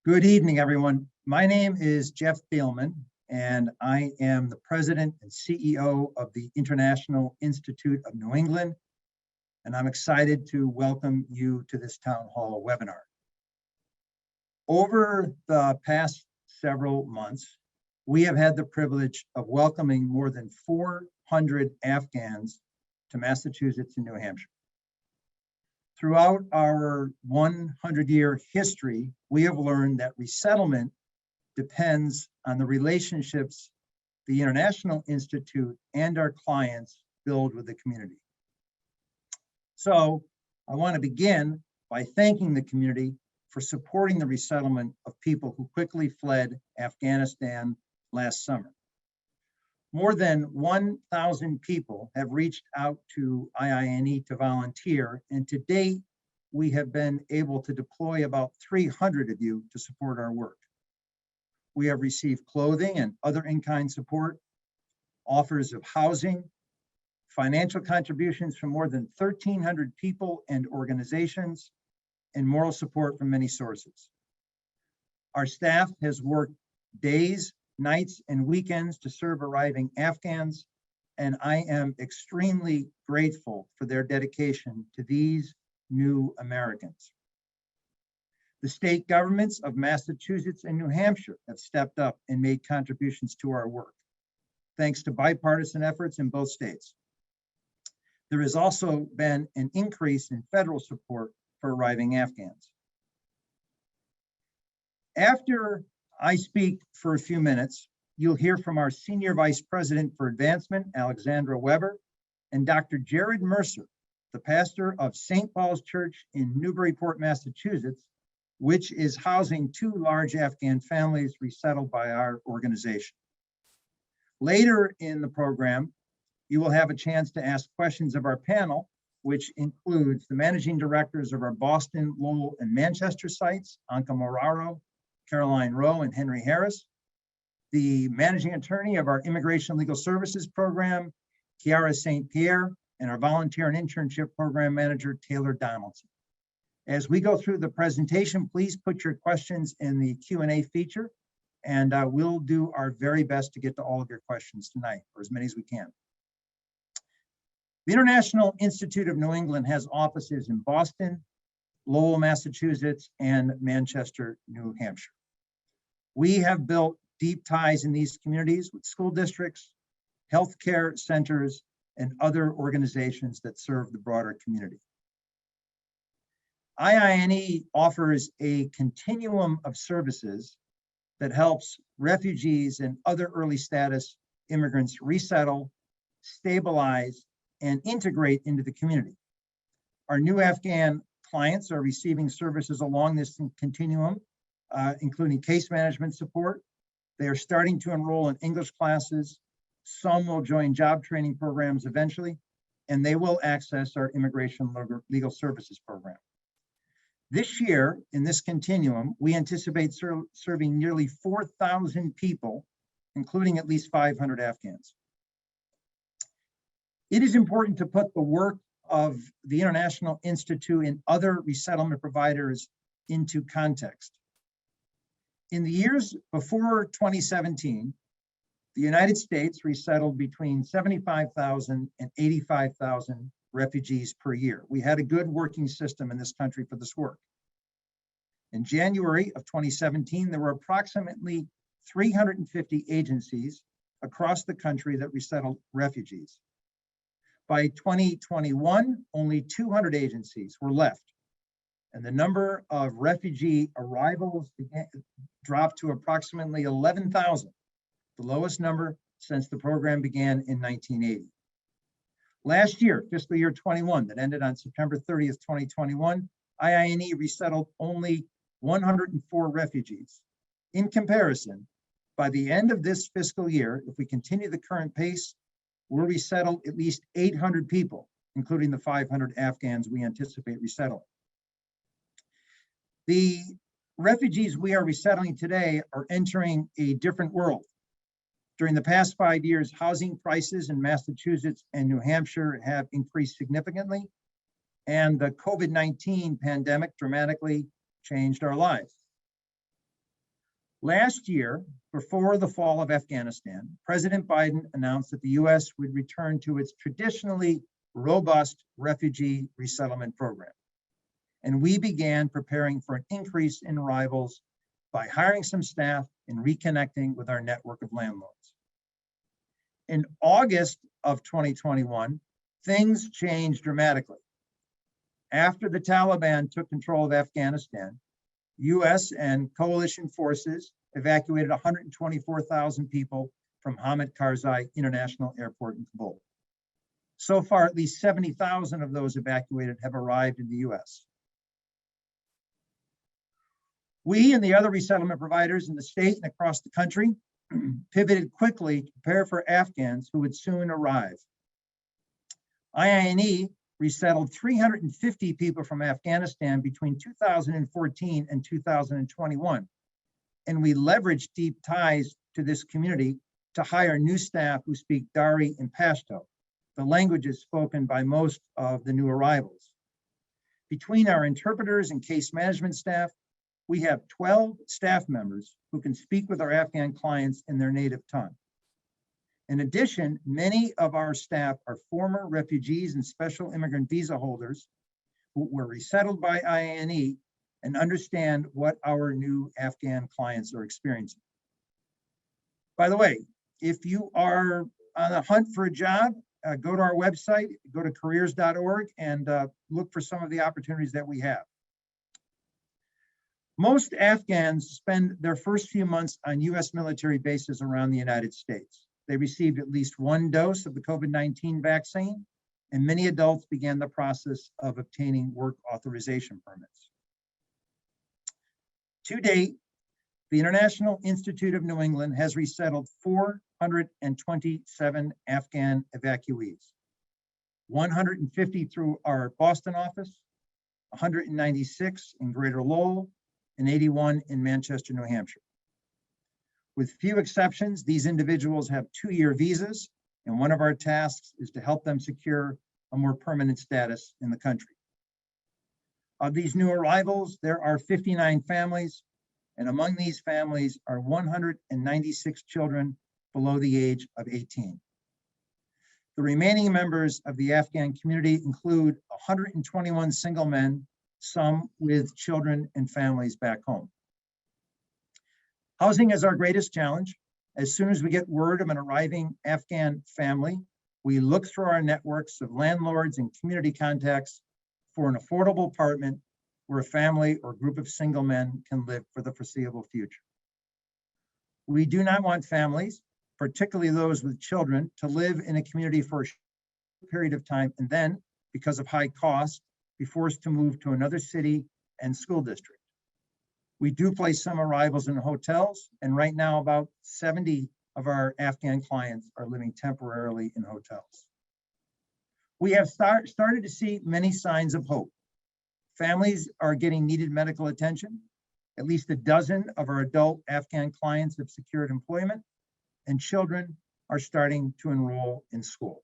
Good evening, everyone. My name is Jeff Thielman, and I am the president and CEO of the International Institute of New England, and I'm excited to welcome you to this town hall webinar. Over the past several months, we have had the privilege of welcoming more than 400 Afghans to Massachusetts and New Hampshire. Throughout our 100-year history, we have learned that resettlement depends on the relationships the International Institute and our clients build with the community. So I want to begin by thanking the community for supporting the resettlement of people who quickly fled Afghanistan last summer. More than 1,000 people have reached out to IINE to volunteer, and to date, we have been able to deploy about 300 of you to support our work. We have received clothing and other in-kind support, offers of housing, financial contributions from more than 1,300 people and organizations, and moral support from many sources. Our staff has worked days, nights, and weekends to serve arriving Afghans, and I am extremely grateful for their dedication to these new Americans. The state governments of Massachusetts and New Hampshire have stepped up and made contributions to our work, thanks to bipartisan efforts in both states. There has also been an increase in federal support for arriving Afghans. After I speak for a few minutes, you'll hear from our Senior Vice President for Advancement, Alexandra Weber, and Dr. Jared Mercer, the pastor of St. Paul's Church in Newburyport, Massachusetts, which is housing 2 large Afghan families resettled by our organization. Later in the program, you will have a chance to ask questions of our panel, which includes the managing directors of our Boston, Lowell, and Manchester sites, Anka Moraro, Caroline Rowe, and Henry Harris, the managing attorney of our Immigration Legal Services program, Chiara St. Pierre, and our volunteer and internship program manager, Taylor Donaldson. As we go through the presentation, please put your questions in the Q&A feature, and we'll do our very best to get to all of your questions tonight, or as many as we can. The International Institute of New England has offices in Boston, Lowell, Massachusetts, and Manchester, New Hampshire. We have built deep ties in these communities with school districts, healthcare centers, and other organizations that serve the broader community. IINE offers a continuum of services that helps refugees and other early status immigrants resettle, stabilize, and integrate into the community. Our new Afghan clients are receiving services along this continuum, including case management support. They are starting to enroll in English classes. Some will join job training programs eventually, and they will access our Immigration Legal Services program. This year, in this continuum, we anticipate serving nearly 4,000 people, including at least 500 Afghans. It is important to put the work of the International Institute and other resettlement providers into context. In the years before 2017, the United States resettled between 75,000 and 85,000 refugees per year. We had a good working system in this country for this work. In January of 2017, there were approximately 350 agencies across the country that resettled refugees. By 2021, only 200 agencies were left, and the number of refugee arrivals dropped to approximately 11,000, the lowest number since the program began in 1980. Last year, fiscal year 21, that ended on September 30th, 2021, IINE resettled only 104 refugees. In comparison, by the end of this fiscal year, if we continue the current pace, we'll resettle at least 800 people, including the 500 Afghans we anticipate resettling. The refugees we are resettling today are entering a different world. During the past 5 years, housing prices in Massachusetts and New Hampshire have increased significantly, and the COVID-19 pandemic dramatically changed our lives. Last year, before the fall of Afghanistan, President Biden announced that the U.S. would return to its traditionally robust refugee resettlement program. And we began preparing for an increase in arrivals by hiring some staff and reconnecting with our network of landlords. In August of 2021, things changed dramatically. After the Taliban took control of Afghanistan, US and coalition forces evacuated 124,000 people from Hamid Karzai International Airport in Kabul. So far, at least 70,000 of those evacuated have arrived in the US. We and the other resettlement providers in the state and across the country pivoted quickly to prepare for Afghans who would soon arrive. IINE resettled 350 people from Afghanistan between 2014 and 2021. And we leveraged deep ties to this community to hire new staff who speak Dari and Pashto, the languages spoken by most of the new arrivals. Between our interpreters and case management staff, we have 12 staff members who can speak with our Afghan clients in their native tongue. In addition, many of our staff are former refugees and special immigrant visa holders who were resettled by IINE and understand what our new Afghan clients are experiencing. By the way, if you are on a hunt for a job, go to our website, go to careers.org and look for some of the opportunities that we have. Most Afghans spend their first few months on US military bases around the United States. They received at least one dose of the COVID-19 vaccine, and many adults began the process of obtaining work authorization permits. To date, the International Institute of New England has resettled 427 Afghan evacuees, 150 through our Boston office, 196 in Greater Lowell, and 81 in Manchester, New Hampshire. With few exceptions, these individuals have 2-year visas, and one of our tasks is to help them secure a more permanent status in the country. Of these new arrivals, there are 59 families, and among these families are 196 children below the age of 18. The remaining members of the Afghan community include 121 single men, some with children and families back home. Housing is our greatest challenge. As soon as we get word of an arriving Afghan family, we look through our networks of landlords and community contacts for an affordable apartment where a family or group of single men can live for the foreseeable future. We do not want families, particularly those with children, to live in a community for a short period of time and then, because of high costs, be forced to move to another city and school district. We do place some arrivals in hotels, and right now about 70 of our Afghan clients are living temporarily in hotels. We have started to see many signs of hope. Families are getting needed medical attention. At least a dozen of our adult Afghan clients have secured employment, and children are starting to enroll in school.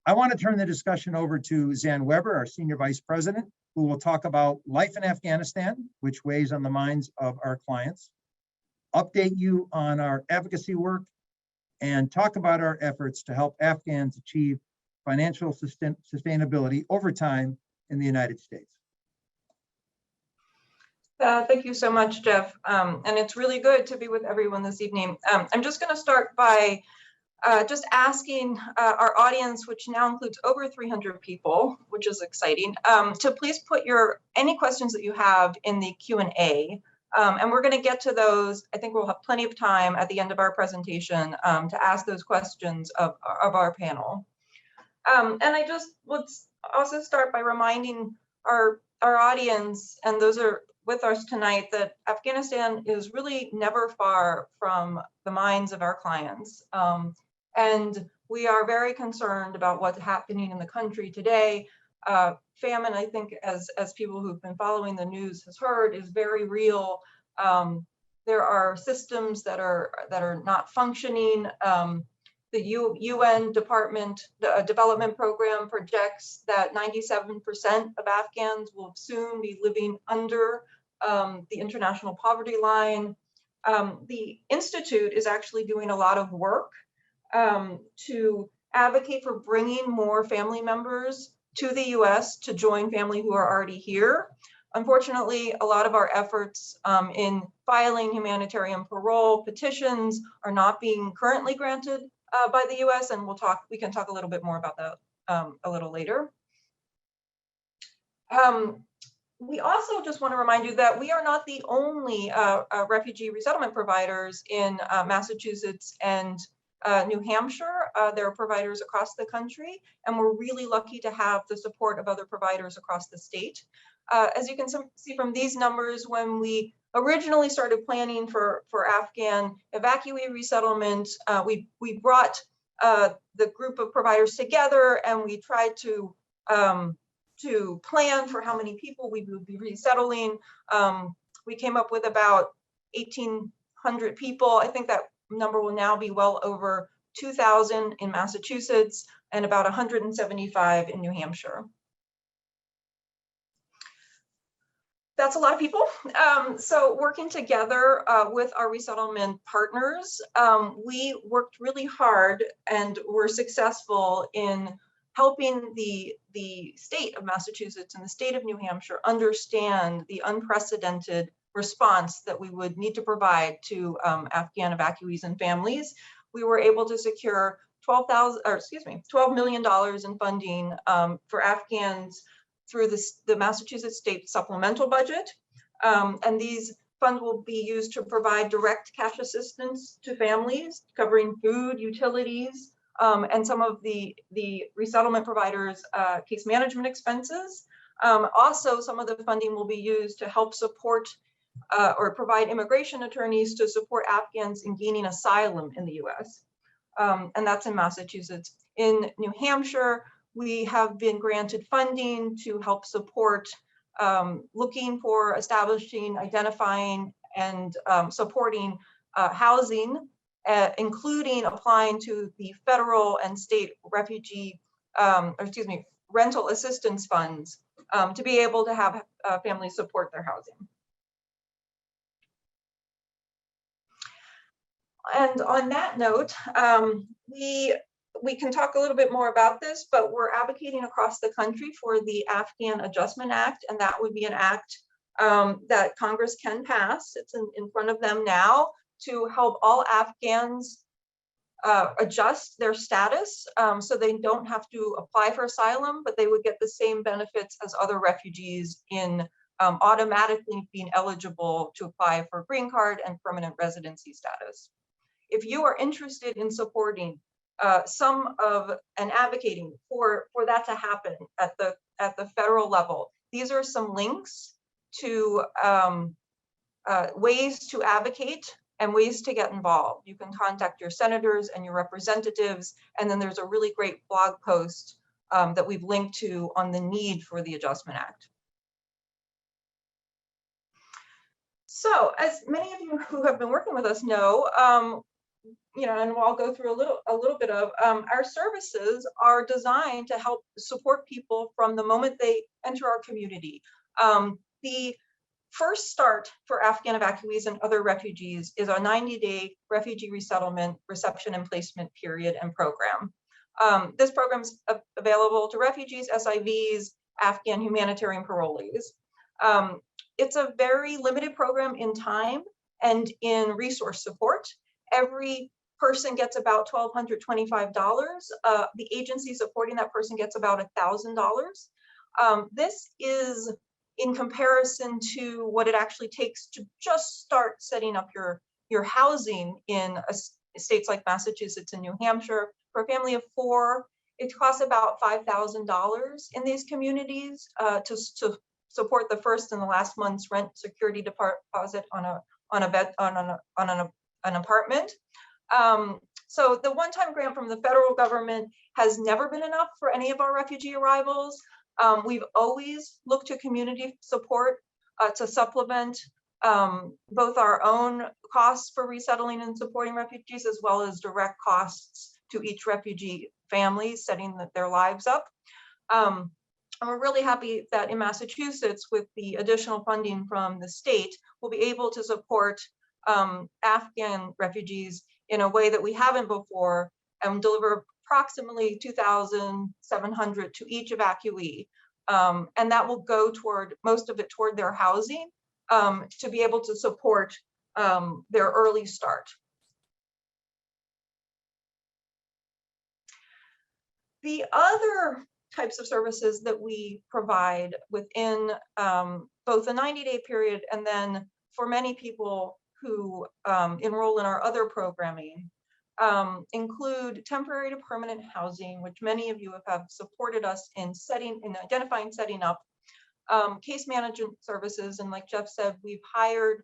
I want to turn the discussion over to Zan Weber, our Senior Vice President, who will talk about life in Afghanistan, which weighs on the minds of our clients, update you on our advocacy work, and talk about our efforts to help Afghans achieve financial sustainability over time in the United States. Thank you so much, Jeff. And it's really good to be with everyone this evening. I'm just going to start by just asking our audience, which now includes over 300 people, which is exciting, to please put any questions that you have in the Q&A. And we're going to get to those. I think we'll have plenty of time at the end of our presentation to ask those questions of our panel. And I just would also start by reminding our audience, and those are with us tonight, that Afghanistan is really never far from the minds of our clients. And we are very concerned about what's happening in the country today. Famine, I think, as people who've been following the news has heard, is very real. There are systems that are not functioning. The UN Development Program projects that 97% of Afghans will soon be living under the International Poverty Line. The Institute is actually doing a lot of work to advocate for bringing more family members to the US to join family who are already here. Unfortunately, a lot of our efforts in filing humanitarian parole petitions are not being currently granted by the US, and we can talk a little bit more about that a little later. We also just want to remind you that we are not the only refugee resettlement providers in Massachusetts and New Hampshire. There are providers across the country, and we're really lucky to have the support of other providers across the state. As you can see from these numbers, when we originally started planning for Afghan evacuee resettlement, we brought the group of providers together, and we tried to plan for how many people we would be resettling. We came up with about 1,800 people. I think that number will now be well over 2,000 in Massachusetts and about 175 in New Hampshire. That's a lot of people. So working together with our resettlement partners, we worked really hard and were successful in helping the state of Massachusetts and the state of New Hampshire understand the unprecedented response that we would need to provide to Afghan evacuees and families. We were able to secure $12 million in funding for Afghans through the Massachusetts state supplemental budget. And these funds will be used to provide direct cash assistance to families, covering food, utilities, and some of the resettlement providers' case management expenses. Also, some of the funding will be used to help support or provide immigration attorneys to support Afghans in gaining asylum in the US. And that's in Massachusetts. In New Hampshire, we have been granted funding to help support looking for, establishing, identifying, and supporting housing, including applying to the federal and state refugee, rental assistance funds to be able to have families support their housing. And on that note, we can talk a little bit more about this, but we're advocating across the country for the Afghan Adjustment Act, and that would be an act that Congress can pass. It's in front of them now to help all Afghans adjust their status so they don't have to apply for asylum, but they would get the same benefits as other refugees in automatically being eligible to apply for green card and permanent residency status. If you are interested in supporting and advocating for that to happen at the federal level, these are some links to ways to advocate and ways to get involved. You can contact your senators and your representatives, and then there's a really great blog post that we've linked to on the need for the Adjustment Act. So, as many of you who have been working with us know, and I'll go through a little bit of, our services are designed to help support people from the moment they enter our community. The first start for Afghan evacuees and other refugees is our 90-day refugee resettlement reception and placement period and program. This program is available to refugees, SIVs, Afghan humanitarian parolees. It's a very limited program in time and in resource support. Every person gets about $1,225. The agency supporting that person gets about $1,000. This is in comparison to what it actually takes to just start setting up your housing in states like Massachusetts and New Hampshire. For a family of 4, it costs about $5,000 in these communities to support the first and the last month's rent security deposit on an apartment. So the one-time grant from the federal government has never been enough for any of our refugee arrivals. We've always looked to community support to supplement both our own costs for resettling and supporting refugees, as well as direct costs to each refugee family setting their lives up. And we're really happy that in Massachusetts, with the additional funding from the state, we'll be able to support Afghan refugees in a way that we haven't before, and deliver approximately 2,700 to each evacuee. And that will go toward, most of it toward their housing, to be able to support their early start. The other types of services that we provide within both a 90-day period, and then for many people who enroll in our other programming, include temporary to permanent housing, which many of you have supported us in identifying, setting up, case management services, and like Jeff said, we've hired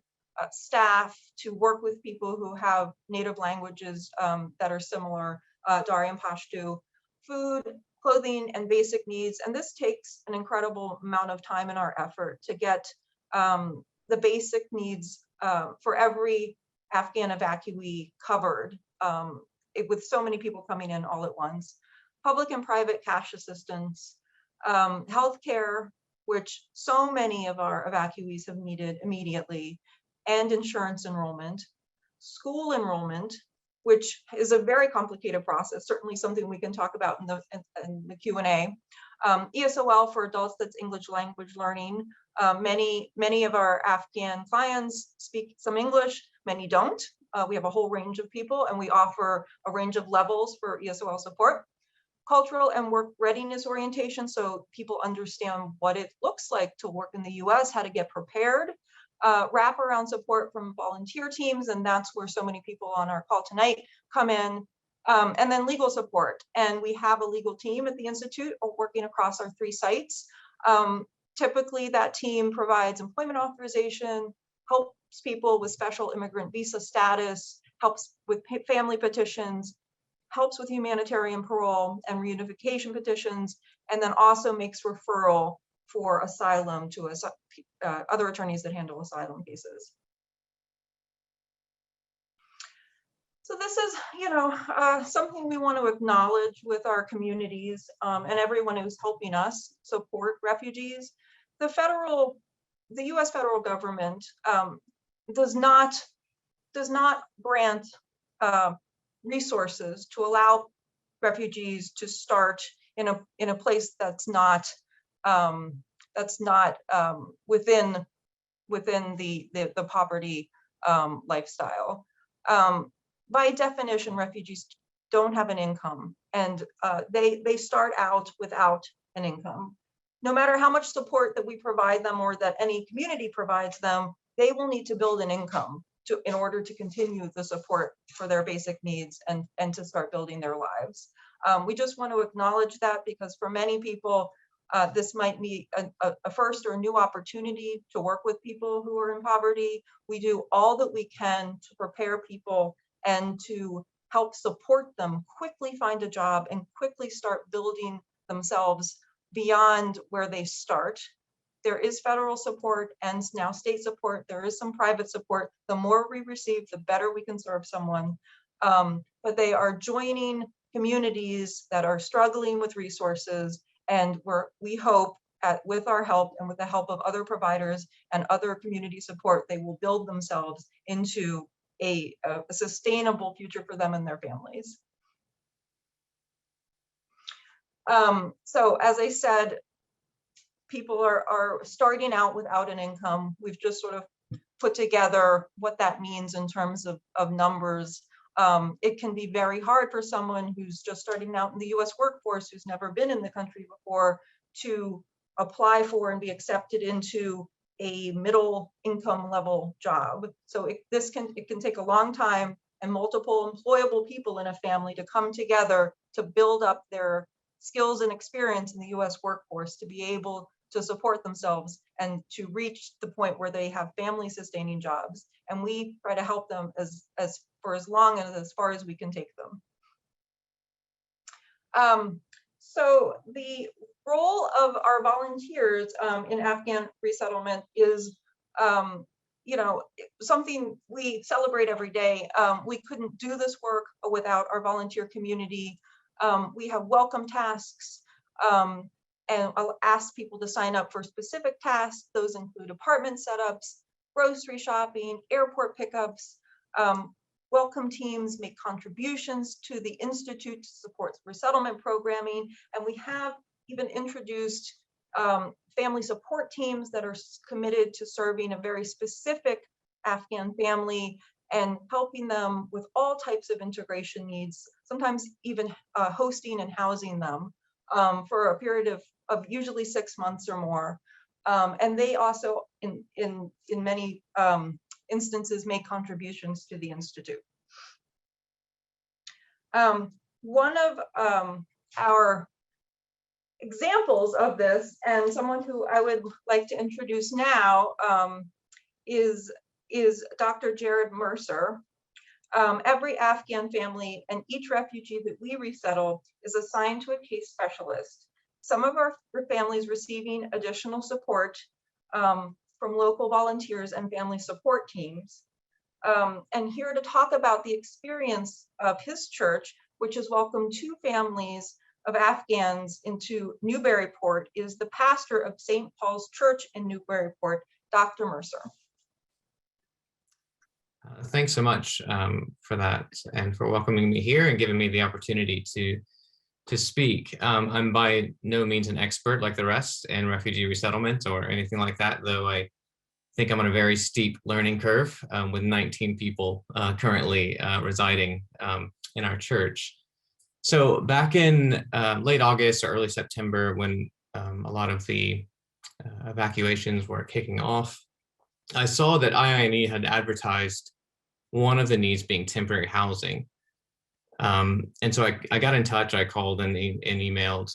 staff to work with people who have native languages that are similar, Dari and Pashto, food, clothing, and basic needs. And this takes an incredible amount of time in our effort to get the basic needs for every Afghan evacuee covered, with so many people coming in all at once. Public and private cash assistance, healthcare, which so many of our evacuees have needed immediately, and insurance enrollment, school enrollment, which is a very complicated process, certainly something we can talk about in the Q&A. ESOL for adults, that's English language learning. Many of our Afghan clients speak some English, many don't. We have a whole range of people, and we offer a range of levels for ESOL support. Cultural and work readiness orientation, so people understand what it looks like to work in the US, how to get prepared. Wraparound support from volunteer teams, and that's where so many people on our call tonight come in. And then legal support. And we have a legal team at the Institute working across our 3 sites. Typically, that team provides employment authorization, helps people with special immigrant visa status, helps with family petitions, helps with humanitarian parole and reunification petitions, and then also makes referral for asylum to other attorneys that handle asylum cases. So this is, something we want to acknowledge with our communities and everyone who's helping us support refugees. The U.S. federal government does not grant resources to allow refugees to start in a place that's not within the poverty lifestyle. By definition, refugees don't have an income, and they start out without an income. No matter how much support that we provide them or that any community provides them, they will need to build an income in order to continue the support for their basic needs and to start building their lives. We just want to acknowledge that, because for many people, this might be a first or a new opportunity to work with people who are in poverty. We do all that we can to prepare people and to help support them quickly find a job and quickly start building themselves beyond where they start. There is federal support and now state support. There is some private support. The more we receive, the better we can serve someone. But they are joining communities that are struggling with resources, and we hope with our help and with the help of other providers and other community support, they will build themselves into a sustainable future for them and their families. So as I said, people are starting out without an income. We've just sort of put together what that means in terms of numbers. It can be very hard for someone who's just starting out in the US workforce, who's never been in the country before, to apply for and be accepted into a middle income level job. So it can take a long time, and multiple employable people in a family to come together to build up their skills and experience in the US workforce to be able to support themselves and to reach the point where they have family sustaining jobs. And we try to help them for as long and as far as we can take them. So the role of our volunteers in Afghan resettlement is, something we celebrate every day. We couldn't do this work without our volunteer community. We have welcome tasks. and I'll ask people to sign up for specific tasks. Those include apartment setups, grocery shopping, airport pickups. Welcome teams make contributions to the Institute to support resettlement programming, and we have even introduced family support teams that are committed to serving a very specific Afghan family and helping them with all types of integration needs, sometimes even hosting and housing them for a period of usually 6 months or more. And they also, in many instances, make contributions to the Institute. One of our examples of this, and someone who I would like to introduce now, is Dr. Jared Mercer. Every Afghan family and each refugee that we resettle is assigned to a case specialist. Some of our families receiving additional support from local volunteers and family support teams. And here to talk about the experience of his church, which has welcomed 2 families of Afghans into Newburyport, is the pastor of St. Paul's Church in Newburyport, Dr. Mercer. Thanks so much for that and for welcoming me here and giving me the opportunity to speak. I'm by no means an expert like the rest in refugee resettlement or anything like that, though I think I'm on a very steep learning curve with 19 people currently residing in our church. So back in late August or early September, when a lot of the evacuations were kicking off, I saw that IINE had advertised one of the needs being temporary housing. And so I got in touch, I called and emailed,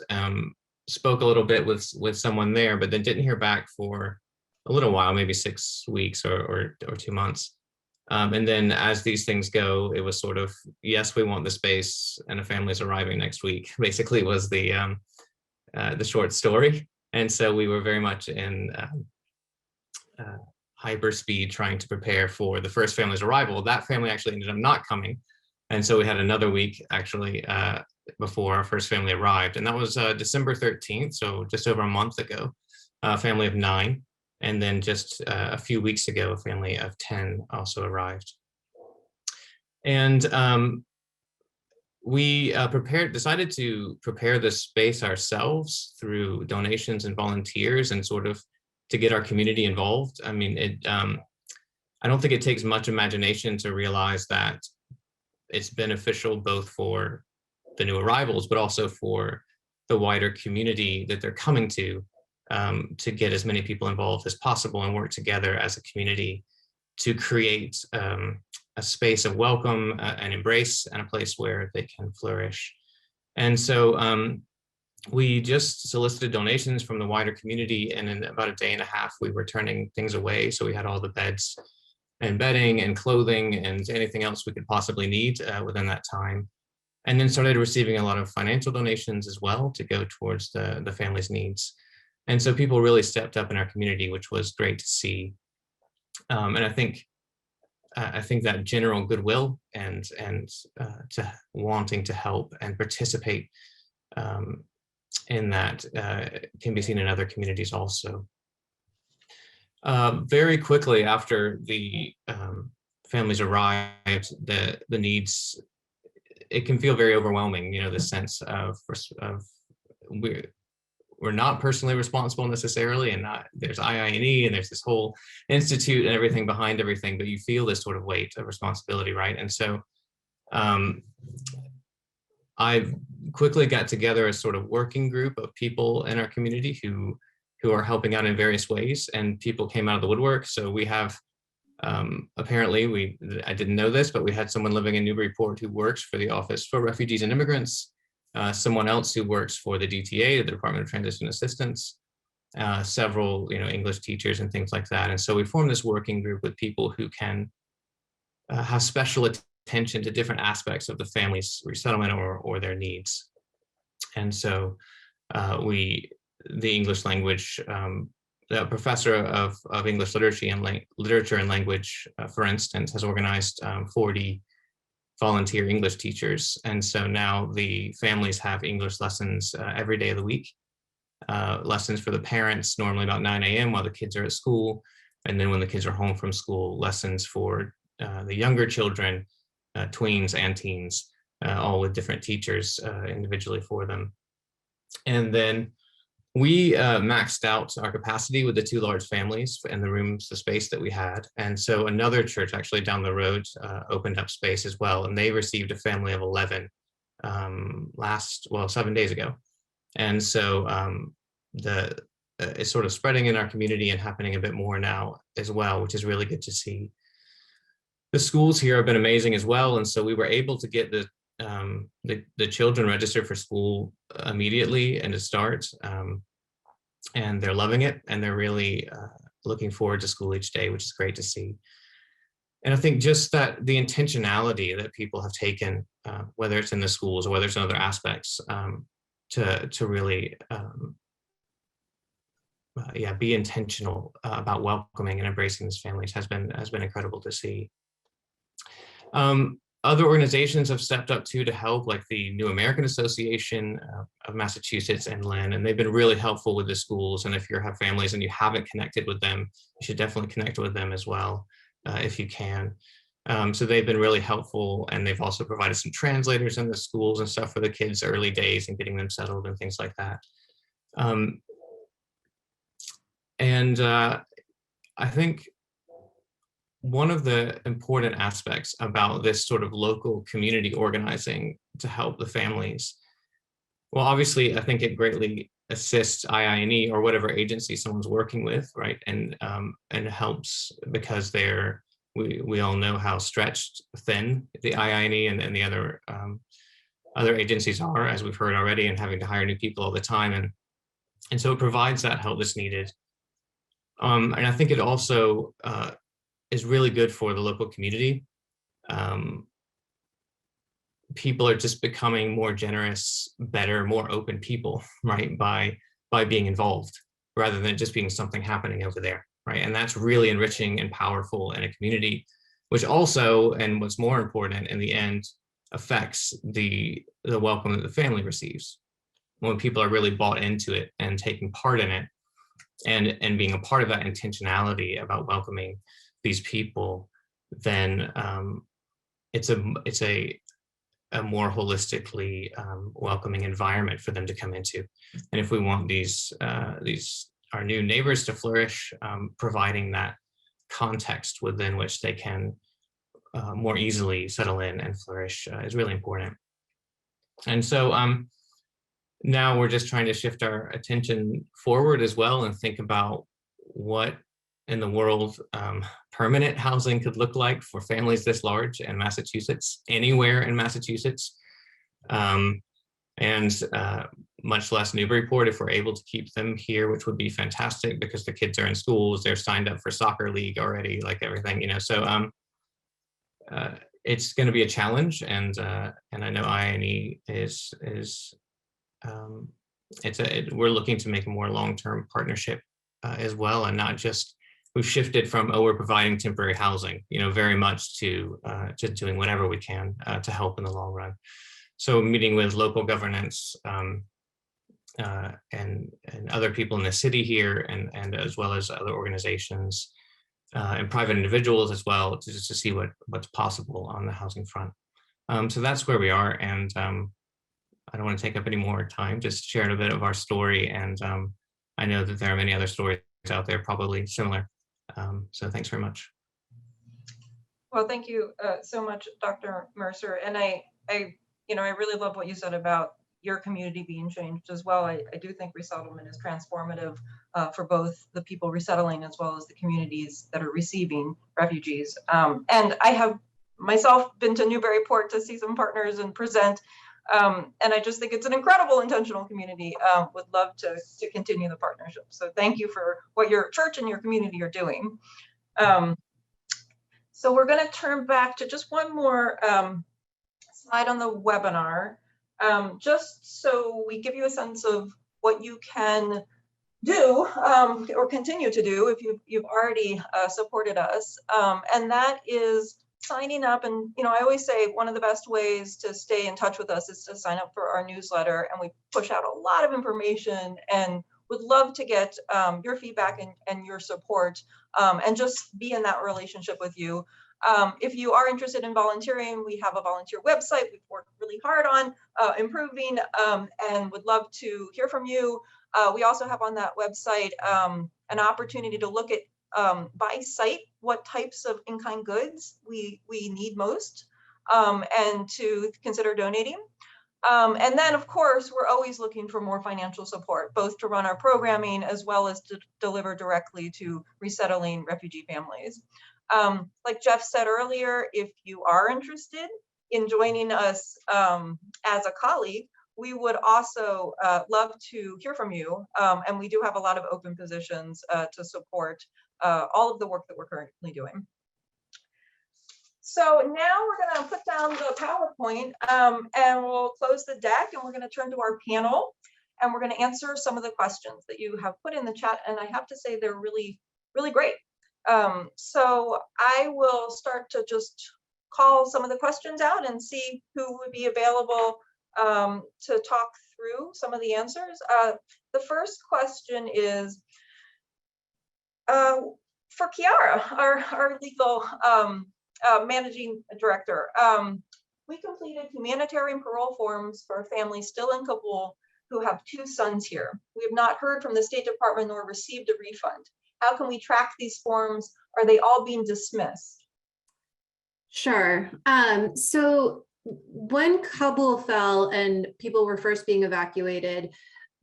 spoke a little bit with someone there, but then didn't hear back for a little while, maybe 6 weeks or 2 months. And then as these things go, it was sort of, yes, we want the space and a family's arriving next week, basically was the short story. And so we were very much in hyper speed trying to prepare for the first family's arrival. That family actually ended up not coming. And so we had another week actually before our first family arrived. And that was December 13th, so just over a month ago, a family of 9. And then just a few weeks ago, a family of 10 also arrived. And we decided to prepare the space ourselves through donations and volunteers and sort of to get our community involved. I mean, I don't think it takes much imagination to realize that it's beneficial both for the new arrivals, but also for the wider community that they're coming to get as many people involved as possible and work together as a community to create a space of welcome and embrace and a place where they can flourish. And so we just solicited donations from the wider community, and in about a day and a half, we were turning things away. So we had all the beds and bedding and clothing and anything else we could possibly need within that time. And then started receiving a lot of financial donations as well to go towards the family's needs. And so people really stepped up in our community, which was great to see. And I think that general goodwill and to wanting to help and participate in that can be seen in other communities also. Very quickly after the families arrived, the needs, it can feel very overwhelming, you know, the sense of we're not personally responsible necessarily, and there's IINE and there's this whole institute and everything behind everything, but you feel this sort of weight of responsibility, right? And so I quickly got together a sort of working group of people in our community who are helping out in various ways, and people came out of the woodwork. So we have apparently, I didn't know this, but we had someone living in Newburyport who works for the Office for Refugees and Immigrants, someone else who works for the DTA, the Department of Transition Assistance, several English teachers and things like that. And so we formed this working group with people who can have special attention to different aspects of the family's resettlement or their needs. And so the English language, the professor of English literature and language, for instance, has organized 40 volunteer English teachers. And so now the families have English lessons every day of the week. lessons for the parents, normally about 9 a.m. while the kids are at school. And then when the kids are home from school, lessons for the younger children, tweens and teens, all with different teachers individually for them. And then we maxed out our capacity with the 2 large families and the rooms, the space that we had. And so another church actually down the road opened up space as well. And they received a family of 11 7 days ago. And so it's sort of spreading in our community and happening a bit more now as well, which is really good to see. The schools here have been amazing as well. And so we were able to get the children registered for school immediately and to start. And they're loving it, and they're really looking forward to school each day, which is great to see. And I think just that the intentionality that people have taken, whether it's in the schools or whether it's in other aspects, to really be intentional about welcoming and embracing these families has been incredible to see. Other organizations have stepped up too to help, like the New American Association of Massachusetts and Lynn, and they've been really helpful with the schools. And if you have families and you haven't connected with them, you should definitely connect with them as well, if you can. So they've been really helpful, and they've also provided some translators in the schools and stuff for the kids' early days and getting them settled and things like that. I think one of the important aspects about this sort of local community organizing to help the families, well, obviously, I think it greatly assists IINE or whatever agency someone's working with, right? And helps because we all know how stretched thin the IINE and the other agencies are, as we've heard already, and having to hire new people all the time. And so it provides that help that's needed. And I think it also is really good for the local community. People are just becoming more generous, better, more open people, right? By being involved rather than just being something happening over there, right? And that's really enriching and powerful in a community, which also, and what's more important in the end, affects the welcome that the family receives. When people are really bought into it and taking part in it, and being a part of that intentionality about welcoming these people, then it's a more holistically welcoming environment for them to come into. And if we want these our new neighbors to flourish, providing that context within which they can more easily settle in and flourish is really important. And so now we're just trying to shift our attention forward as well and think about what in the world permanent housing could look like for families this large in Massachusetts, anywhere in Massachusetts, and much less Newburyport if we're able to keep them here, which would be fantastic because the kids are in schools, they're signed up for soccer league already, like everything, you know. So it's going to be a challenge, and I know IINE is we're looking to make a more long-term partnership as well, and not just, we've shifted from, we're providing temporary housing, you know, very much to doing whatever we can to help in the long run. So meeting with local governance and other people in the city here, and as well as other organizations and private individuals as well, to just to see what's possible on the housing front. So that's where we are, and I don't want to take up any more time, just share a bit of our story, and I know that there are many other stories out there probably similar. So thanks very much. Well, thank you so much, Dr. Mercer. And I really love what you said about your community being changed as well. I do think resettlement is transformative for both the people resettling as well as the communities that are receiving refugees. And I have myself been to Newburyport to see some partners and present. And I just think it's an incredible intentional community. Would love to continue the partnership. So thank you for what your church and your community are doing. So we're going to turn back to just one more slide on the webinar, just so we give you a sense of what you can do or continue to do if you've already supported us. And that is signing up. And, I always say one of the best ways to stay in touch with us is to sign up for our newsletter. And we push out a lot of information and would love to get your feedback and your support and just be in that relationship with you. If you are interested in volunteering, we have a volunteer website we've worked really hard on improving and would love to hear from you. We also have on that website an opportunity to look at by site what types of in-kind goods we need most and to consider donating. And then, of course, we're always looking for more financial support, both to run our programming as well as to deliver directly to resettling refugee families. Like Jeff said earlier, if you are interested in joining us as a colleague, we would also love to hear from you. And we do have a lot of open positions to support all of the work that we're currently doing. So now we're going to put down the PowerPoint and we'll close the deck and we're going to turn to our panel and we're going to answer some of the questions that you have put in the chat. And I have to say they're really, really great. So I will start to just call some of the questions out and see who would be available to talk through some of the answers. The first question is for Kiara, our legal managing director. We completed humanitarian parole forms for families still in Kabul who have 2 sons here. We have not heard from the State Department nor received a refund. How can we track these forms? Are they all being dismissed? Sure. So when Kabul fell and people were first being evacuated,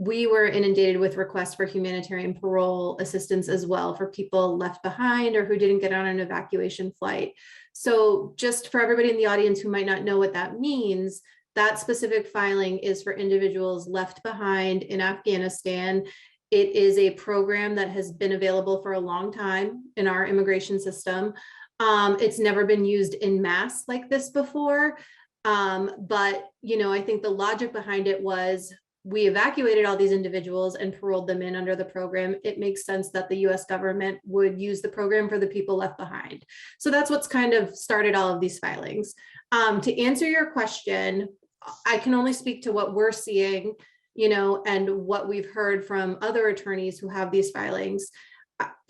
we were inundated with requests for humanitarian parole assistance as well for people left behind or who didn't get on an evacuation flight. So just for everybody in the audience who might not know what that means, that specific filing is for individuals left behind in Afghanistan. It is a program that has been available for a long time in our immigration system. It's never been used en masse like this before. But, I think the logic behind it was we evacuated all these individuals and paroled them in under the program. It makes sense that the US government would use the program for the people left behind. So that's what's kind of started all of these filings. To answer your question, I can only speak to what we're seeing, and what we've heard from other attorneys who have these filings.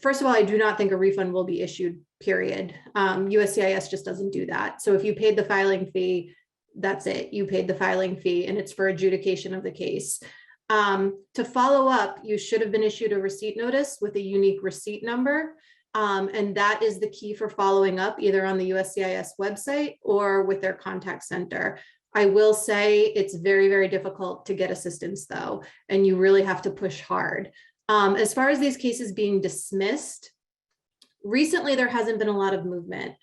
First of all, I do not think a refund will be issued, period. USCIS just doesn't do that. So if you paid the filing fee, that's it. You paid the filing fee and it's for adjudication of the case. To follow up, you should have been issued a receipt notice with a unique receipt number. And that is the key for following up either on the USCIS website or with their contact center. I will say it's very, very difficult to get assistance though, and you really have to push hard. As far as these cases being dismissed, recently there hasn't been a lot of movement.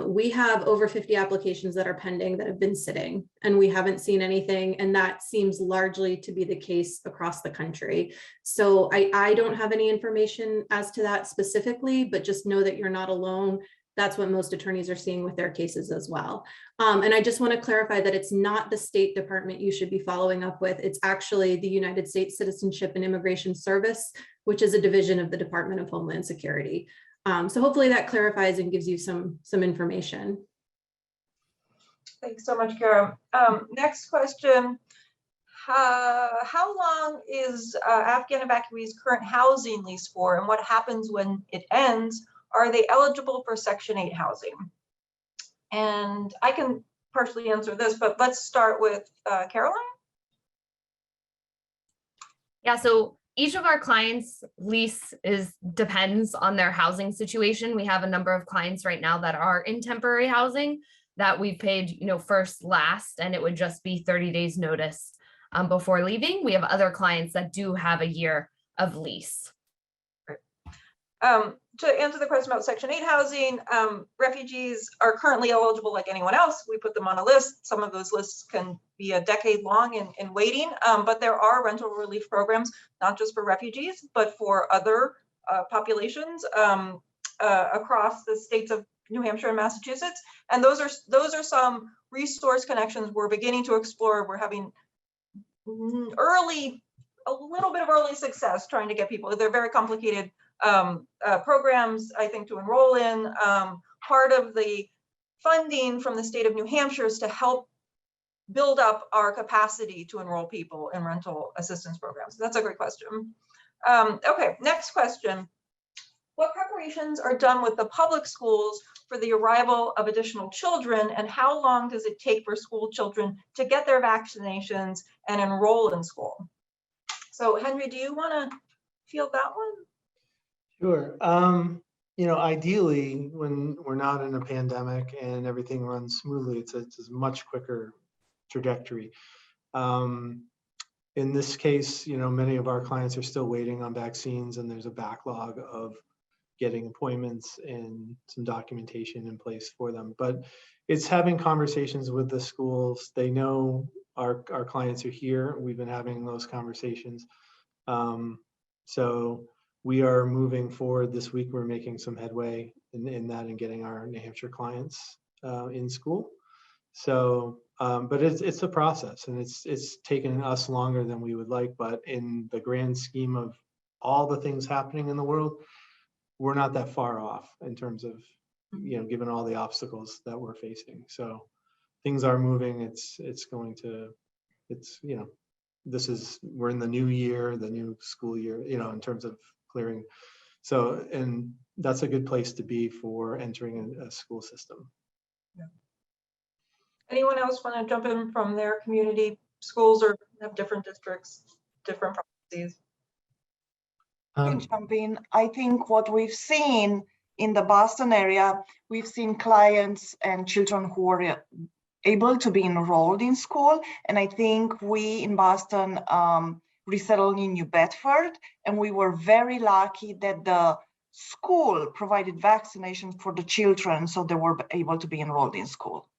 We have over 50 applications that are pending that have been sitting and we haven't seen anything. And that seems largely to be the case across the country. So I don't have any information as to that specifically, but just know that you're not alone. That's what most attorneys are seeing with their cases as well. And I just want to clarify that it's not the State Department you should be following up with. It's actually the United States Citizenship and Immigration Service, which is a division of the Department of Homeland Security. So hopefully that clarifies and gives you some information. Thanks so much, Kara. Next question. How long is Afghan evacuees' current housing lease for, and what happens when it ends? Are they eligible for Section 8 housing? And I can partially answer this, but let's start with Caroline. Yeah, so each of our clients' lease depends on their housing situation. We have a number of clients right now that are in temporary housing that we've paid, first, last, and it would just be 30 days notice before leaving. We have other clients that do have a year of lease. To answer the question about Section 8 housing, refugees are currently eligible like anyone else. We put them on a list. Some of those lists can be a decade long in waiting, but there are rental relief programs, not just for refugees, but for other populations across the states of New Hampshire and Massachusetts. And those are some resource connections we're beginning to explore. We're having a little bit of early success trying to get people. They're very complicated programs, I think, to enroll in. Part of the funding from the state of New Hampshire is to help build up our capacity to enroll people in rental assistance programs? That's a great question. Okay, next question. What preparations are done with the public schools for the arrival of additional children, and how long does it take for school children to get their vaccinations and enroll in school? So Henry, do you want to field that one? Sure. You know, ideally, when we're not in a pandemic and everything runs smoothly, it's a much quicker trajectory. In this case, you know, many of our clients are still waiting on vaccines, and there's a backlog of getting appointments and some documentation in place for them. But it's having conversations with the schools. They know our clients are here. We've been having those conversations. So we are moving forward this week. We're making some headway in that and getting our New Hampshire clients in school. So, but it's a process, and it's taken us longer than we would like, but in the grand scheme of all the things happening in the world, we're not that far off in terms of, you know, given all the obstacles that we're facing. So things are moving. It's you know, we're in the new year, the new school year, you know, in terms of clearing. So, and that's a good place to be for entering a school system. Yeah. Anyone else want to jump in from their community schools, or have different districts, different processes? Jump in. I think what we've seen in the Boston area, we've seen clients and children who are able to be enrolled in school. And I think we in Boston resettled in New Bedford, and we were very lucky that the school provided vaccination for the children, so they were able to be enrolled in school.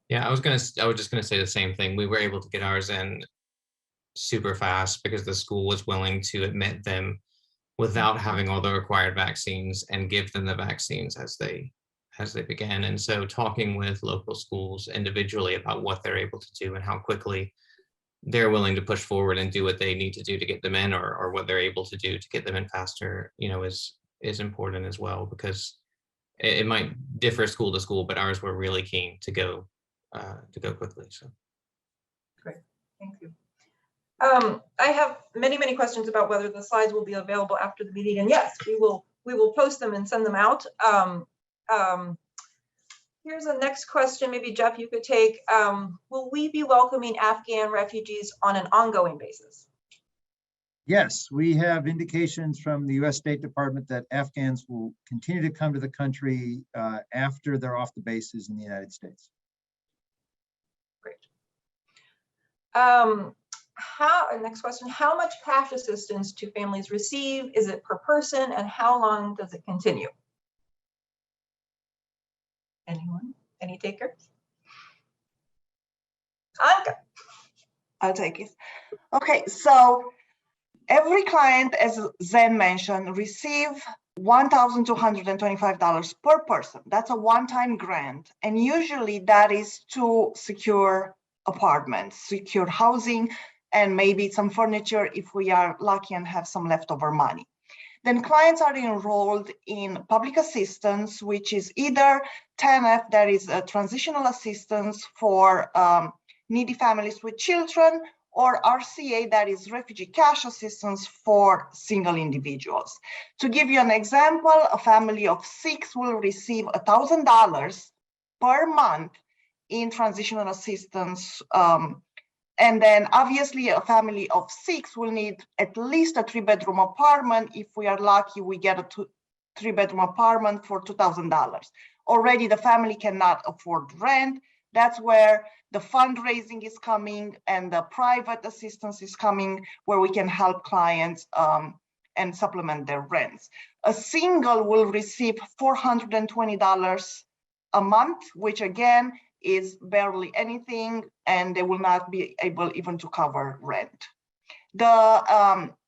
Yeah, I was just gonna say the same thing. We were able to get ours in super fast because the school was willing to admit them without having all the required vaccines and give them the vaccines as they began. And so talking with local schools individually about what they're able to do and how quickly they're willing to push forward and do what they need to do to get them in, or what they're able to do to get them in faster, you know, is important as well, because it might differ school to school, but ours were really keen to go quickly. So great, thank you. I have many questions about whether the slides will be available after the meeting, and yes, we will post them and send them out. Here's the next question. Maybe Jeff, you could take. Will we be welcoming Afghan refugees on an ongoing basis? Yes, we have indications from the U.S. State Department that Afghans will continue to come to the country after they're off the bases in the United States. Great. Next question, how much cash assistance do families receive? Is it per person, and how long does it continue? Anyone? Any takers? Anka. I'll take it. Okay, so every client, as Zen mentioned, receive $1,225 per person. That's a one-time grant, and usually that is to secure apartments, secure housing, and maybe some furniture if we are lucky and have some leftover money. Then clients are enrolled in public assistance, which is either TANF, that is a transitional assistance for needy families with children, or RCA, that is refugee cash assistance for single individuals. To give you an example, a family of 6 will receive $1,000 per month in transitional assistance. And then obviously a family of 6 will need at least a 3-bedroom apartment. If we are lucky, we get a 3-bedroom apartment for $2,000. Already the family cannot afford rent. That's where the fundraising is coming and the private assistance is coming, where we can help clients and supplement their rents. A single will receive $420 a month, which again is barely anything, and they will not be able even to cover rent. The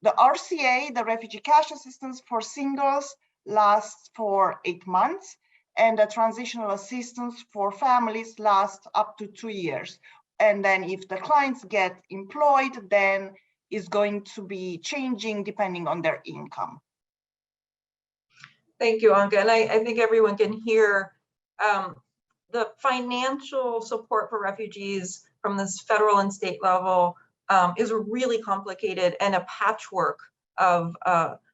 RCA, the refugee cash assistance for singles, lasts for 8 months, and the transitional assistance for families lasts up to 2 years. And then if the clients get employed, then it's going to be changing depending on their income. Thank you, Anka. And I think everyone can hear the financial support for refugees from this federal and state level is really complicated and a patchwork of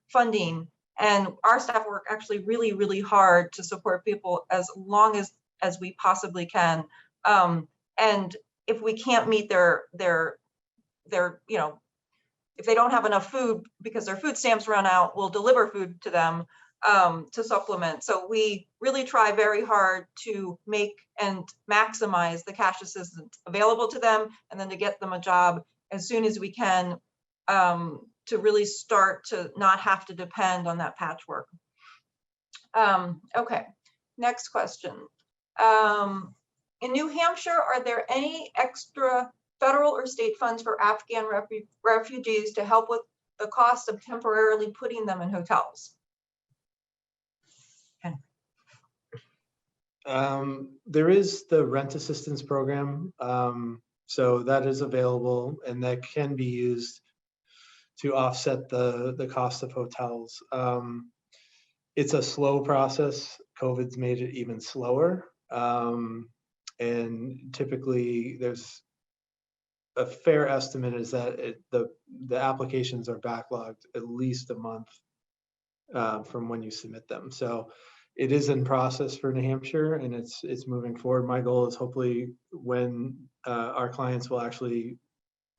funding. And our staff work actually really, really hard to support people as long as we possibly can. And if we can't meet their, you know, if they don't have enough food because their food stamps run out, we'll deliver food to them to supplement. So we really try very hard to make and maximize the cash assistance available to them, and then to get them a job as soon as we can, to really start to not have to depend on that patchwork. Okay, next question. In New Hampshire, are there any extra federal or state funds for Afghan refugees to help with the cost of temporarily putting them in hotels? There is the rent assistance program. So that is available, and that can be used to offset the cost of hotels. It's a slow process. COVID's made it even slower. And typically there's a fair estimate is that the applications are backlogged at least a month from when you submit them. So it is in process for New Hampshire, and it's moving forward. My goal is hopefully when our clients will actually,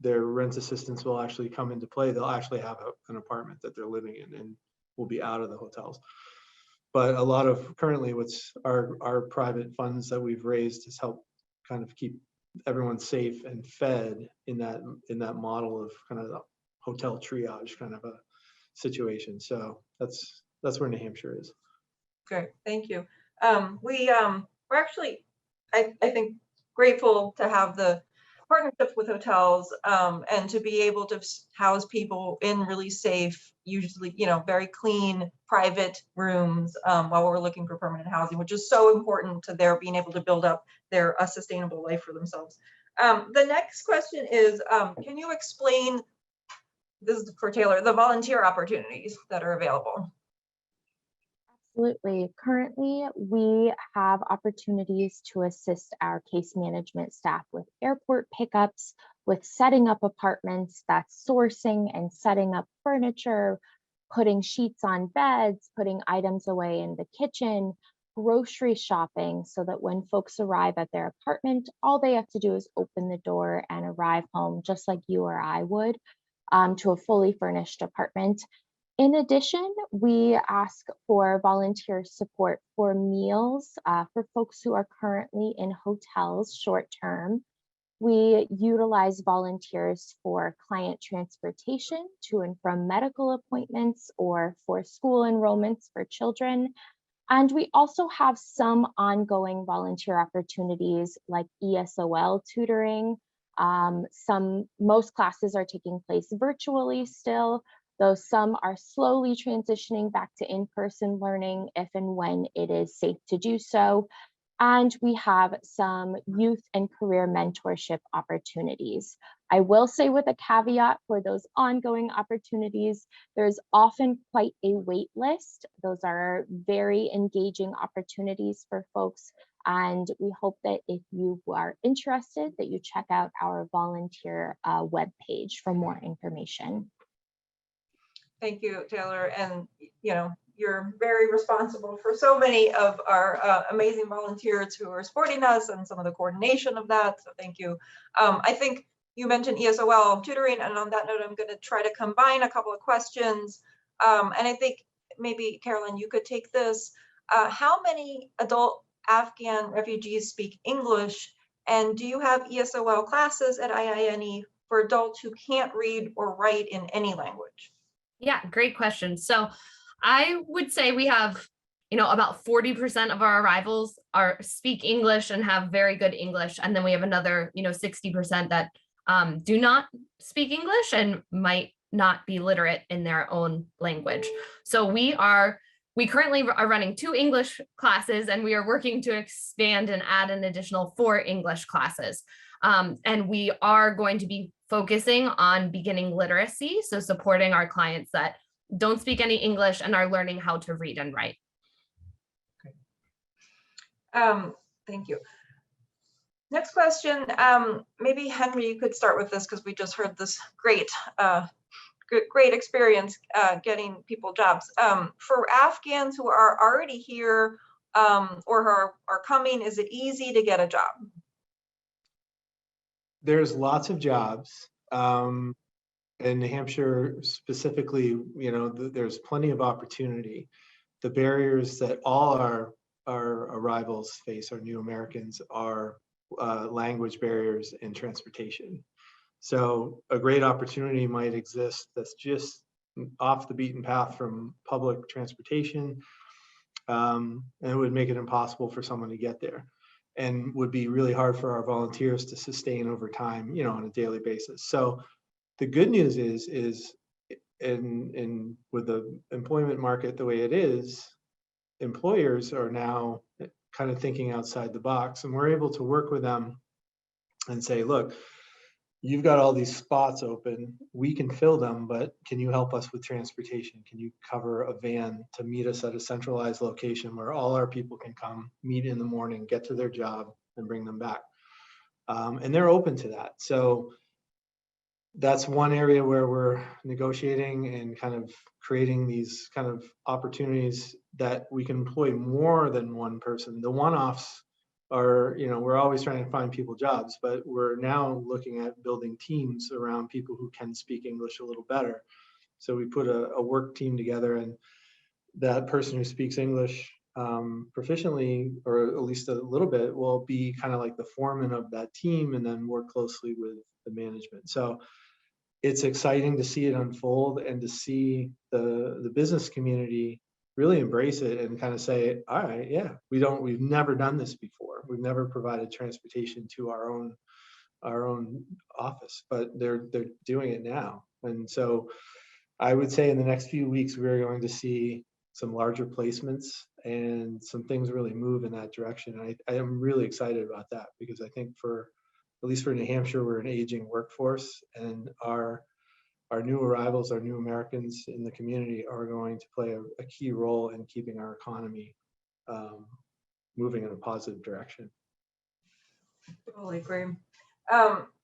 their rent assistance will actually come into play, they'll actually have an apartment that they're living in and will be out of the hotels. But a lot of currently what's our private funds that we've raised has helped kind of keep everyone safe and fed in that model of kind of the hotel triage kind of a situation. So that's where New Hampshire is. Great, thank you. We're actually, I think, grateful to have the partnership with hotels and to be able to house people in really safe, usually, you know, very clean private rooms while we're looking for permanent housing, which is so important to their being able to build up their sustainable life for themselves. The next question is, can you explain, this is for Taylor, the volunteer opportunities that are available? Absolutely. Currently, we have opportunities to assist our case management staff with airport pickups, with setting up apartments, that's sourcing and setting up furniture, putting sheets on beds, putting items away in the kitchen, grocery shopping, so that when folks arrive at their apartment, all they have to do is open the door and arrive home, just like you or I would, to a fully furnished apartment. In addition, we ask for volunteer support for meals for folks who are currently in hotels short term. We utilize volunteers for client transportation to and from medical appointments or for school enrollments for children. And we also have some ongoing volunteer opportunities like ESL tutoring. Most classes are taking place virtually still, though some are slowly transitioning back to in-person learning if and when it is safe to do so. And we have some youth and career mentorship opportunities. I will say with a caveat for those ongoing opportunities, there's often quite a wait list. Those are very engaging opportunities for folks. And we hope that if you are interested, that you check out our volunteer webpage for more information. Thank you, Taylor. And, you know, you're very responsible for so many of our amazing volunteers who are supporting us and some of the coordination of that. So thank you. I think you mentioned ESL tutoring, and on that note, I'm going to try to combine a couple of questions. And I think maybe, Carolyn, you could take this. How many adult Afghan refugees speak English? And do you have ESL classes at IINE for adults who can't read or write in any language? Yeah, great question. So I would say we have, you know, about 40% of our arrivals speak English and have very good English. And then we have another, you know, 60% that do not speak English and might not be literate in their own language. So we currently are running 2 English classes, and we are working to expand and add an additional 4 English classes. And we are going to be focusing on beginning literacy, so supporting our clients that don't speak any English and are learning how to read and write. Thank you. Next question, maybe Henry, you could start with this because we just heard this great experience getting people jobs. For Afghans who are already here or are coming, is it easy to get a job? There's lots of jobs. In New Hampshire specifically, there's plenty of opportunity. The barriers that all our arrivals face, our new Americans, are language barriers and transportation. So a great opportunity might exist that's just off the beaten path from public transportation, and it would make it impossible for someone to get there, and would be really hard for our volunteers to sustain over time, on a daily basis. So the good news is in with the employment market the way it is, employers are now kind of thinking outside the box, and we're able to work with them and say, look, you've got all these spots open, we can fill them, but can you help us with transportation? Can you cover a van to meet us at a centralized location where all our people can come, meet in the morning, get to their job, and bring them back? And they're open to that. So that's one area where we're negotiating and kind of creating these kind of opportunities that we can employ more than one person. The one-offs are, we're always trying to find people jobs, but we're now looking at building teams around people who can speak English a little better. So we put a work team together, and that person who speaks English proficiently, or at least a little bit, will be kind of like the foreman of that team and then work closely with the management. So it's exciting to see it unfold and to see the business community really embrace it and kind of say, all right, yeah, we've never done this before. We've never provided transportation to our own office, but they're doing it now. And so I would say in the next few weeks, we're going to see some larger placements and some things really move in that direction. I am really excited about that, because I think at least for New Hampshire, we're an aging workforce, and our new arrivals, our new Americans in the community are going to play a key role in keeping our economy moving in a positive direction. Totally agree.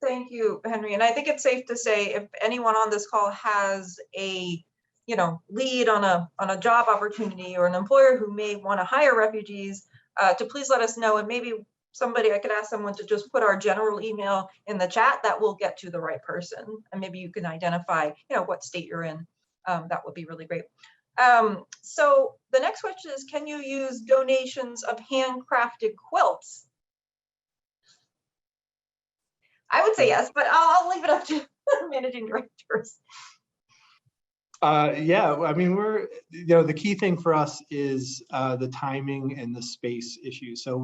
Thank you, Henry. And I think it's safe to say, if anyone on this call has a lead on a job opportunity, or an employer who may want to hire refugees, to please let us know. And maybe I could ask someone to just put our general email in the chat. That will get to the right person. And maybe you can identify, what state you're in. That would be really great. So the next question is, can you use donations of handcrafted quilts? I would say yes, but I'll leave it up to managing directors. Yeah, I mean, the key thing for us is the timing and the space issue. So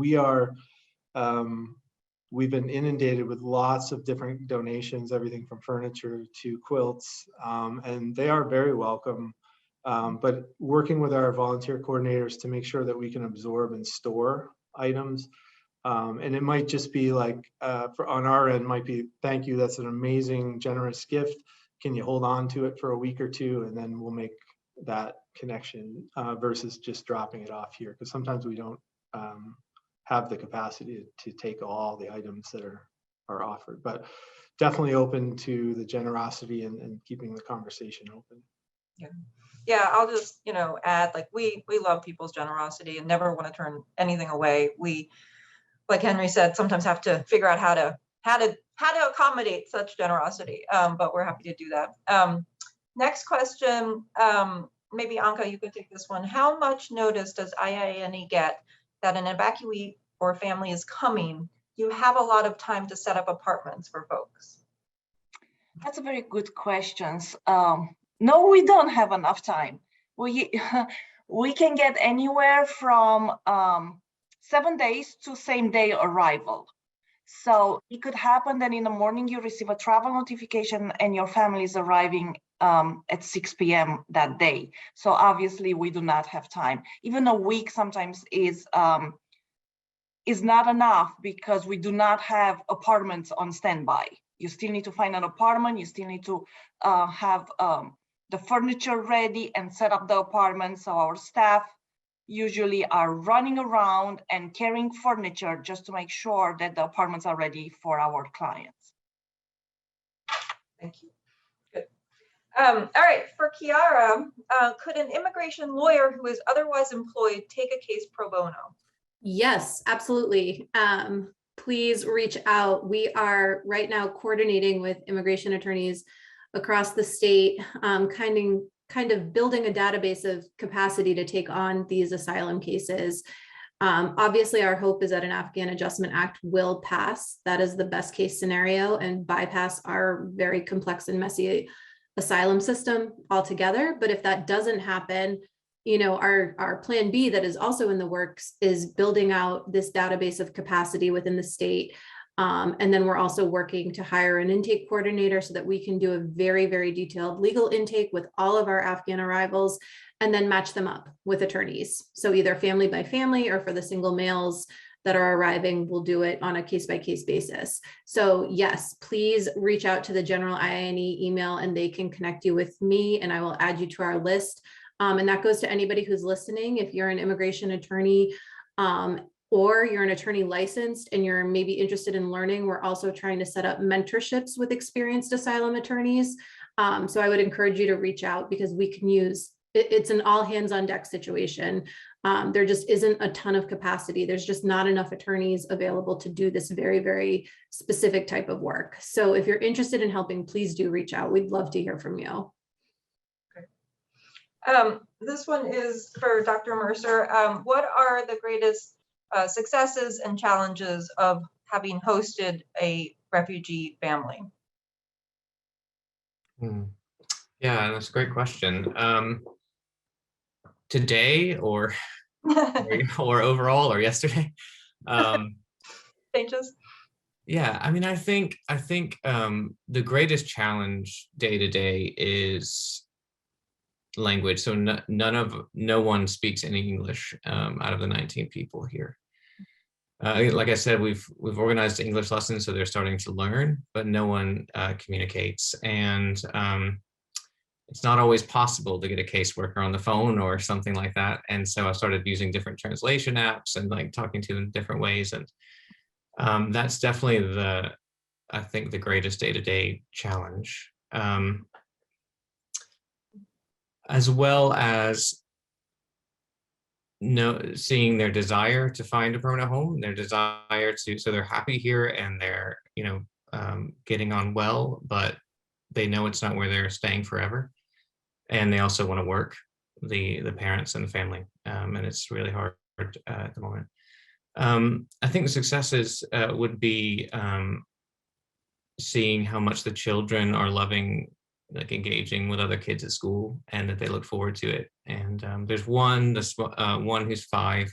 we've been inundated with lots of different donations, everything from furniture to quilts, and they are very welcome. But working with our volunteer coordinators to make sure that we can absorb and store items. And it might just be like, on our end, might be, thank you, that's an amazing, generous gift. Can you hold on to it for a week or two, and then we'll make that connection versus just dropping it off here, because sometimes we don't have the capacity to take all the items that are offered. But definitely open to the generosity and keeping the conversation open. Yeah, I'll just add, like, we love people's generosity and never want to turn anything away. We, like Henry said, sometimes have to figure out how to accommodate such generosity, but we're happy to do that. Next question, maybe Anka, you could take this one. How much notice does IINE get that an evacuee or family is coming? You have a lot of time to set up apartments for folks. That's a very good question. No, we don't have enough time. We can get anywhere from 7 days to same day arrival. So it could happen that in the morning you receive a travel notification and your family is arriving at 6 p.m. that day. So obviously we do not have time. Even a week sometimes is not enough, because we do not have apartments on standby. You still need to find an apartment. You still need to have the furniture ready and set up the apartment. So our staff usually are running around and carrying furniture just to make sure that the apartments are ready for our clients. Thank you. Good. All right, for Kiara, could an immigration lawyer who is otherwise employed take a case pro bono? Yes, absolutely. Please reach out. We are right now coordinating with immigration attorneys across the state, kind of building a database of capacity to take on these asylum cases. Obviously, our hope is that an Afghan Adjustment Act will pass. That is the best case scenario and bypass our very complex and messy asylum system altogether. But if that doesn't happen, you know, our plan B that is also in the works is building out this database of capacity within the state. And then we're also working to hire an intake coordinator so that we can do a very, very detailed legal intake with all of our Afghan arrivals and then match them up with attorneys. So either family by family or for the single males that are arriving, we'll do it on a case-by-case basis. So yes, please reach out to the general IINE email and they can connect you with me and I will add you to our list. And that goes to anybody who's listening. If you're an immigration attorney or you're an attorney licensed and you're maybe interested in learning, we're also trying to set up mentorships with experienced asylum attorneys. So I would encourage you to reach out because we can use, it's an all hands on deck situation. There just isn't a ton of capacity. There's just not enough attorneys available to do this very, very specific type of work. So if you're interested in helping, please do reach out. We'd love to hear from you. This one is for Dr. Mercer. What are the greatest successes and challenges of having hosted a refugee family? Yeah, that's a great question. Today or overall or yesterday? Changes? Yeah, I mean, I think the greatest challenge day to day is language. So no one speaks any English out of the 19 people here. Like I said, we've organized English lessons, so they're starting to learn, but no one communicates, and it's not always possible to get a caseworker on the phone or something like that. And so I started using different translation apps and like talking to them in different ways, and that's definitely I think the greatest day-to-day challenge. As well as seeing their desire to find a permanent home, their desire to, so they're happy here and they're, getting on well, but they know it's not where they're staying forever. And they also want to work, the parents and the family. And it's really hard at the moment. I think the successes would be seeing how much the children are loving, like engaging with other kids at school, and that they look forward to it. And there's one who's 5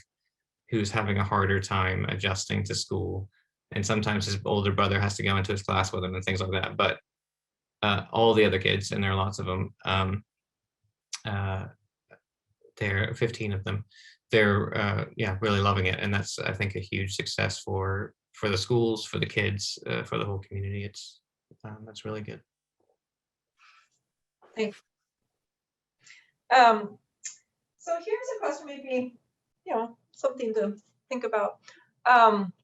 who's having a harder time adjusting to school, and sometimes his older brother has to go into his class with him and things like that. But all the other kids, and there are lots of them, there are 15 of them, they're really loving it, and that's, I think, a huge success for the schools, for the kids, for the whole community. It's that's really good. Thanks. So here's a question, maybe, something to think about.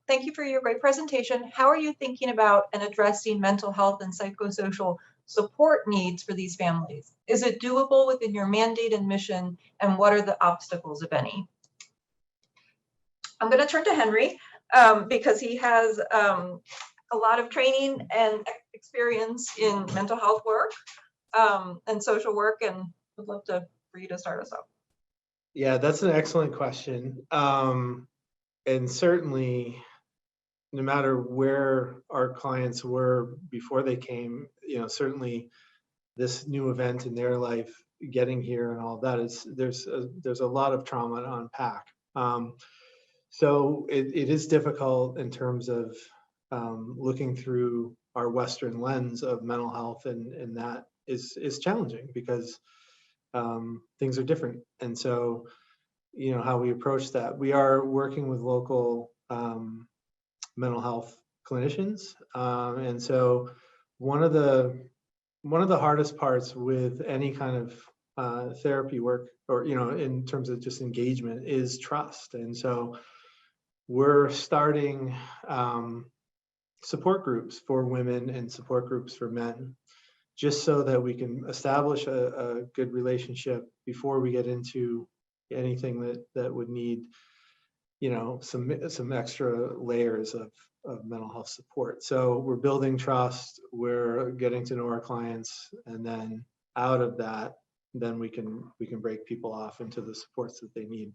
Thank you for your great presentation. How are you thinking about and addressing mental health and psychosocial support needs for these families? Is it doable within your mandate and mission? And what are the obstacles, if any? I'm going to turn to Henry because he has a lot of training and experience in mental health work and social work, and would love for you to start us off. Yeah, that's an excellent question. And certainly, no matter where our clients were before they came, certainly this new event in their life, getting here and all that, there's a lot of trauma to unpack. So it is difficult in terms of looking through our Western lens of mental health, and that is challenging because things are different. And so, how we approach that, we are working with local mental health clinicians. And so one of the hardest parts with any kind of therapy work, or, you know, in terms of just engagement, is trust. And so we're starting support groups for women and support groups for men, just so that we can establish a good relationship before we get into anything that would need, you know, some extra layers of mental health support. So we're building trust, we're getting to know our clients, and then out of that, then we can break people off into the supports that they need.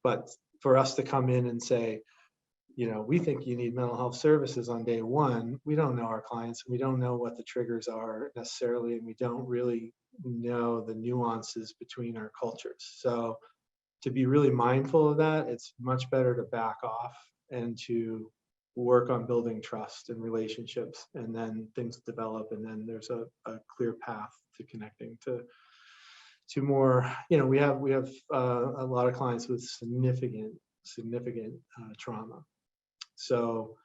But for us to come in and say, you know, we think you need mental health services on day one, we don't know our clients, and we don't know what the triggers are necessarily, and we don't really know the nuances between our cultures. So to be really mindful of that, it's much better to back off and to work on building trust and relationships, and then things develop, and then there's a clear path to connecting to more. You know, we have a lot of clients with significant trauma. So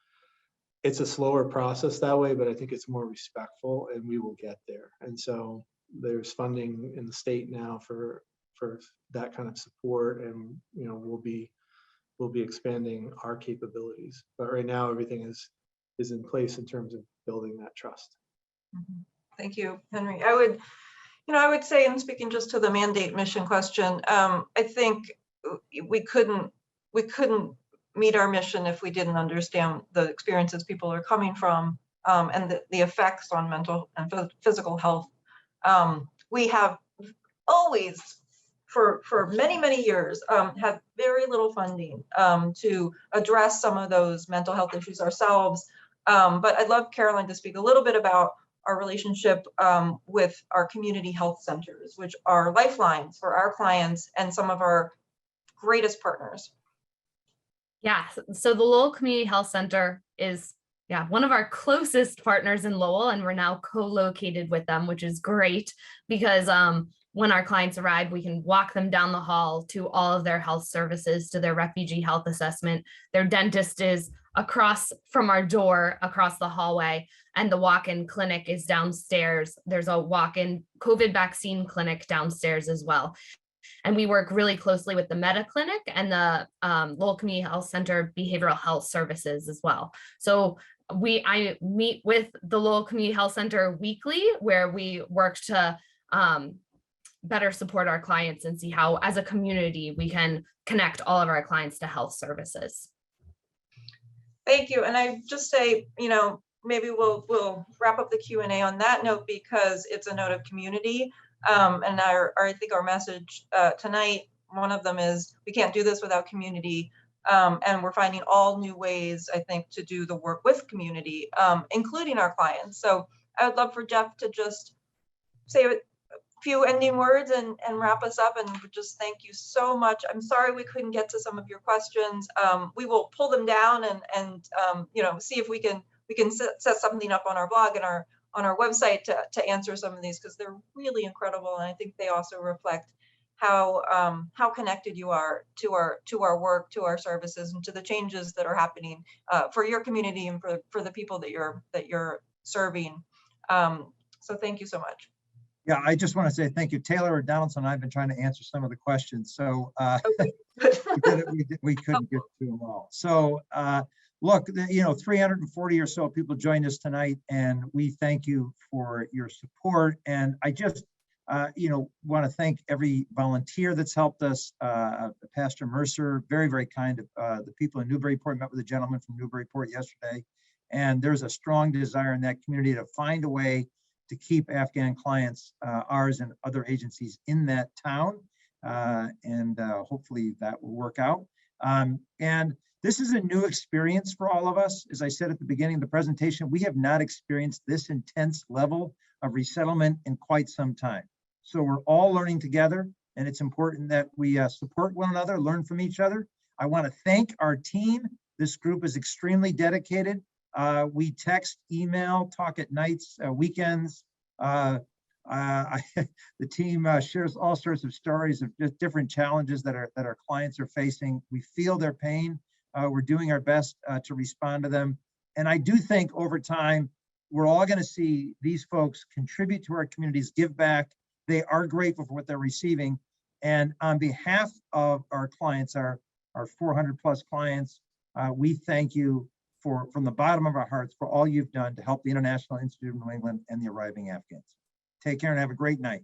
it's a slower process that way, but I think it's more respectful, and we will get there. And so there's funding in the state now for that kind of support, and, you know, we'll be expanding our capabilities. But right now, everything is in place in terms of building that trust. Thank you, Henry. I would say, and speaking just to the mandate mission question, I think we couldn't meet our mission if we didn't understand the experiences people are coming from, and the effects on mental and physical health. We have always, for many, many years, had very little funding to address some of those mental health issues ourselves. But I'd love Caroline to speak a little bit about our relationship with our community health centers, which are lifelines for our clients and some of our greatest partners. Yeah, so the Lowell Community Health Center is one of our closest partners in Lowell, and we're now co-located with them, which is great because when our clients arrive, we can walk them down the hall to all of their health services, to their refugee health assessment. Their dentist is across from our door, across the hallway, and the walk-in clinic is downstairs. There's a walk-in COVID vaccine clinic downstairs as well. And we work really closely with the Meta Clinic and the Lowell Community Health Center Behavioral Health Services as well. So I meet with the Lowell Community Health Center weekly, where we work to better support our clients and see how, as a community, we can connect all of our clients to health services. Thank you. And I just say, maybe we'll wrap up the Q&A on that note, because it's a note of community. And I think our message tonight, one of them is we can't do this without community. And we're finding all new ways, I think, to do the work with community, including our clients. So I would love for Jeff to just say a few ending words and wrap us up, and just thank you so much. I'm sorry we couldn't get to some of your questions. We will pull them down and see if we can set something up on our blog and on our website to answer some of these, because they're really incredible, and I think they also reflect how connected you are to our work, to our services, and to the changes that are happening for your community and for the people that you're serving. So thank you so much. Yeah, I just want to say thank you. Taylor Donaldson and I have been trying to answer some of the questions, so we couldn't get to them all. So look, 340 or so people joined us tonight, and we thank you for your support. And I just want to thank every volunteer that's helped us. Pastor Mercer, very, very kind. The people in Newburyport, met with a gentleman from Newburyport yesterday, and there's a strong desire in that community to find a way to keep Afghan clients, ours and other agencies, in that town. And hopefully that will work out. And this is a new experience for all of us. As I said at the beginning of the presentation, we have not experienced this intense level of resettlement in quite some time. So we're all learning together, and it's important that we support one another, learn from each other. I want to thank our team. This group is extremely dedicated. We text, email, talk at nights, weekends. The team shares all sorts of stories of just different challenges that our clients are facing. We feel their pain. We're doing our best to respond to them. And I do think over time, we're all going to see these folks contribute to our communities, give back, they are grateful for what they're receiving. And on behalf of our clients, our 400 plus clients, we thank you from the bottom of our hearts for all you've done to help the International Institute of New England and the arriving Afghans. Take care and have a great night.